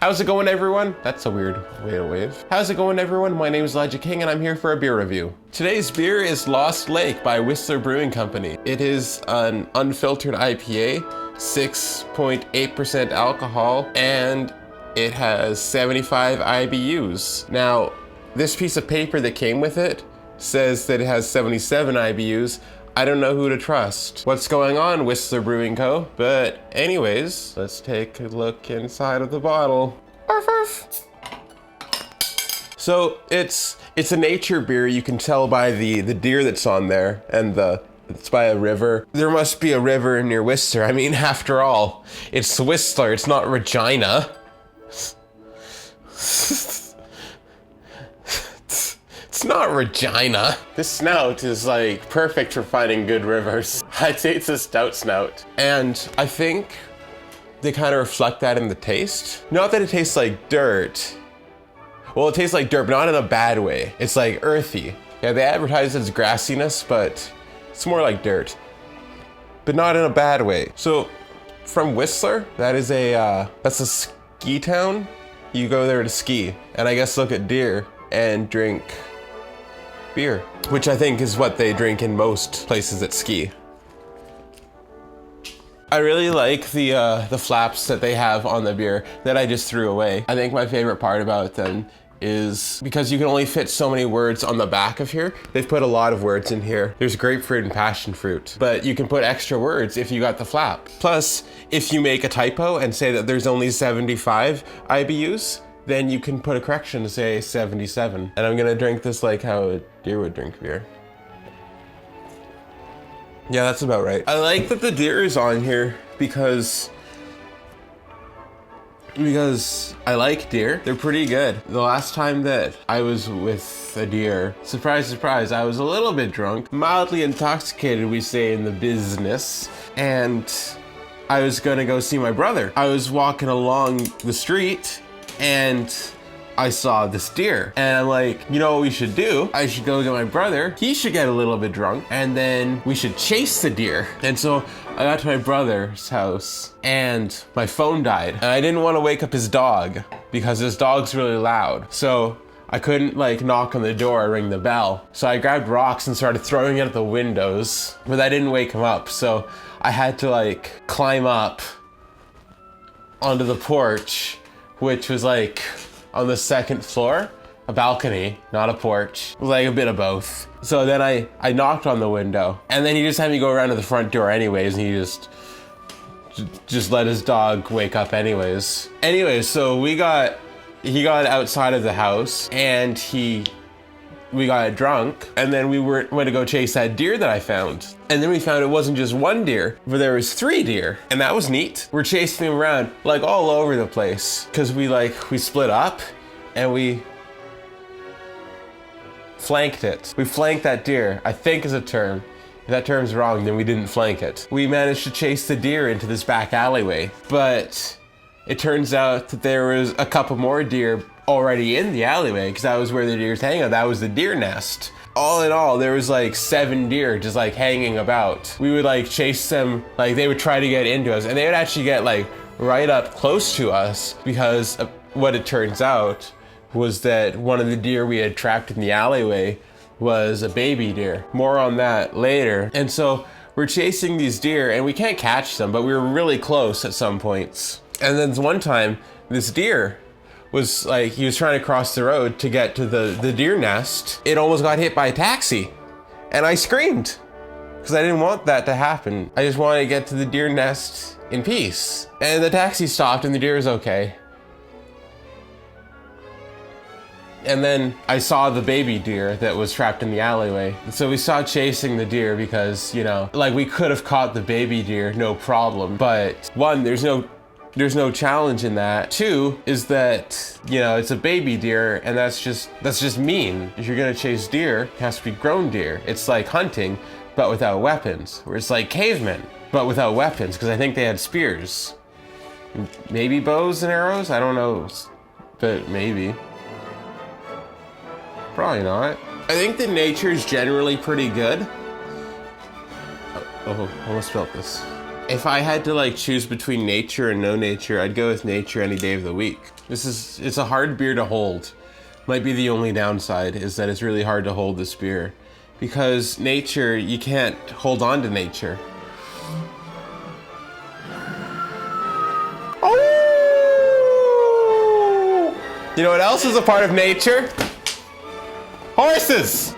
How's it going, everyone? That's a weird way to wave. How's it going, everyone? My name is Elijah King and I'm here for a beer review. Today's beer is Lost Lake by Whistler Brewing Company. It is an unfiltered IPA, 6.8% alcohol, and it has 75 IBUs. Now, this piece of paper that came with it says that it has 77 IBUs. I don't know who to trust. What's going on, Whistler Brewing Co.? But anyways, let's take a look inside of the bottle. Arf, arf. So it's a nature beer. You can tell by the deer that's on there, and it's by a river. There must be a river near Whistler. I mean, after all, it's Whistler, it's not Regina. It's not Regina. This snout is like perfect for finding good rivers. I'd say it's a stout snout. And I think they kind of reflect that in the taste. Not that it tastes like dirt. Well, it tastes like dirt, but not in a bad way. It's like earthy. Yeah, they advertise it as grassiness, but it's more like dirt. But not in a bad way. So from Whistler, that's a ski town. You go there to ski and I guess look at deer and drink beer, which I think is what they drink in most places that ski. I really like the flaps that they have on the beer that I just threw away. I think my favorite part about them is because you can only fit so many words on the back of here. They've put a lot of words in here. There's grapefruit and passion fruit, but you can put extra words if you got the flap. Plus, if you make a typo and say that there's only 75 IBUs, then you can put a correction to say 77. And I'm gonna drink this like how a deer would drink beer. Yeah, that's about right. I like that the deer is on here because I like deer. They're pretty good. The last time that I was with a deer, surprise, surprise, I was a little bit drunk, mildly intoxicated, we say in the business, and I was gonna go see my brother. I was walking along the street and I saw this deer and I'm like, you know what we should do? I should go get my brother. He should get a little bit drunk and then we should chase the deer. And so I got to my brother's house and my phone died. And I didn't want to wake up his dog because his dog's really loud. So I couldn't like knock on the door or ring the bell. So I grabbed rocks and started throwing it at the windows, but that didn't wake him up. So I had to like climb up onto the porch, which was like on the second floor, a balcony, not a porch. It was like a bit of both. So then I knocked on the window and then he just had me go around to the front door anyways, and he just let his dog wake up anyways. Anyways, so he got outside of the house and we got drunk, and then we went to go chase that deer that I found. And then we found it wasn't just one deer, but there was 3 deer, and that was neat. We're chasing them around like all over the place because we split up and we flanked it. We flanked that deer, I think is a term. If that term's wrong, then we didn't flank it. We managed to chase the deer into this back alleyway, but it turns out that there was a couple more deer already in the alleyway because that was where the deer's hanging out. That was the deer nest. All in all, there was like 7 deer just like hanging about. We would like chase them, like they would try to get into us and they would actually get like right up close to us because what it turns out was that one of the deer we had trapped in the alleyway was a baby deer. More on that later. And so we're chasing these deer and we can't catch them, but we were really close at some points. And then one time, this deer was like, he was trying to cross the road to get to the deer nest. It almost got hit by a taxi. And I screamed because I didn't want that to happen. I just wanted to get to the deer nest in peace. And the taxi stopped and the deer was okay. And then I saw the baby deer that was trapped in the alleyway. So we stopped chasing the deer because, you know, like we could have caught the baby deer, no problem. But 1, there's no challenge in that. 2 is that, you know, it's a baby deer and that's just mean. If you're gonna chase deer, it has to be grown deer. It's like hunting, but without weapons. Where it's like cavemen, but without weapons, because I think they had spears. Maybe bows and arrows, I don't know, but maybe. Probably not. I think the nature is generally pretty good. Oh, almost spilled this. If I had to like choose between nature and no nature, I'd go with nature any day of the week. It's a hard beer to hold. Might be the only downside is that it's really hard to hold this beer. Because nature, you can't hold on to nature. Oh! You know what else is a part of nature? Horses!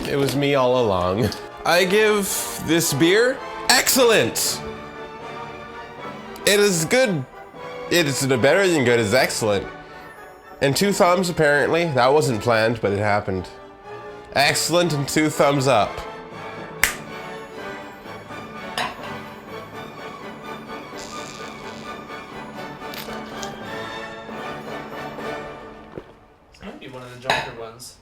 It was me all along. I give this beer excellent. It is good. It is better than good. It's excellent. And 2 thumbs apparently. That wasn't planned, but it happened. Excellent and 2 thumbs up.